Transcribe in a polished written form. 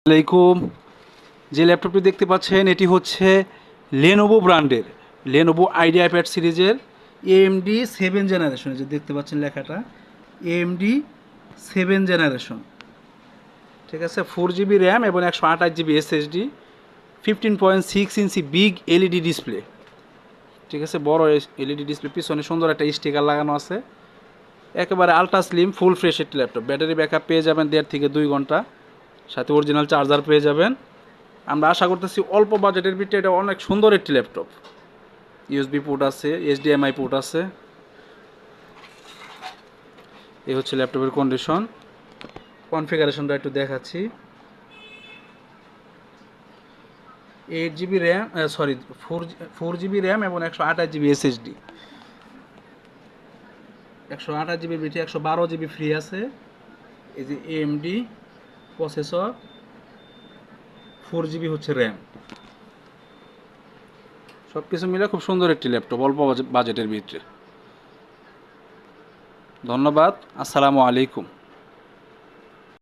আলাইকুম। যে ল্যাপটপটি দেখতে পাচ্ছেন এটি হচ্ছে লেনোভো ব্র্যান্ডের লেনোভো আইডিয়াপ্যাড সিরিজের এএমডি 7 জেনারেশন। যে দেখতে পাচ্ছেন লেখাটা এএমডি 7 জেনারেশন, ঠিক আছে। 4 জিবি র্যাম এবং 128 জিবি এসএসডি, 15.6 ইঞ্চি বিগ এলইডি ডিসপ্লে, ঠিক আছে। বড় এলইডি ডিসপ্লে, পিছনে সুন্দর একটা স্টিকার লাগানো আছে। একেবারে আলট্রা স্লিম ফুল ফ্রেশ একটি ল্যাপটপ। ব্যাটারি ব্যাকআপ পেয়ে যাবেন 1.5 থেকে 2 ঘন্টা, সাথে অরিজিনাল চার্জার পেয়ে যাবেন। আমরা আশা করতেছি অল্প বাজেটের ভিতরে এটা অনেক সুন্দর একটি ল্যাপটপ। ইউএসবি পোর্ট আছে, এইচডিএমআই পোর্ট আছে। এই হচ্ছে ল্যাপটপের কন্ডিশন। কনফিগারেশনটা একটু দেখাচ্ছি। 8 GB RAM, sorry, 4 GB RAM এবং 128 জিবি এসএসডি। 128 জিবির ভিতরে 112 জিবি ফ্রি আছে। এই যে এএমডি প্রসেসর, 4 জিবি হচ্ছে র্যাম। সব কিছু মিলে খুব সুন্দর একটি ল্যাপটপ অল্প বাজেটের ভিতরে। ধন্যবাদ। আসসালামু আলাইকুম।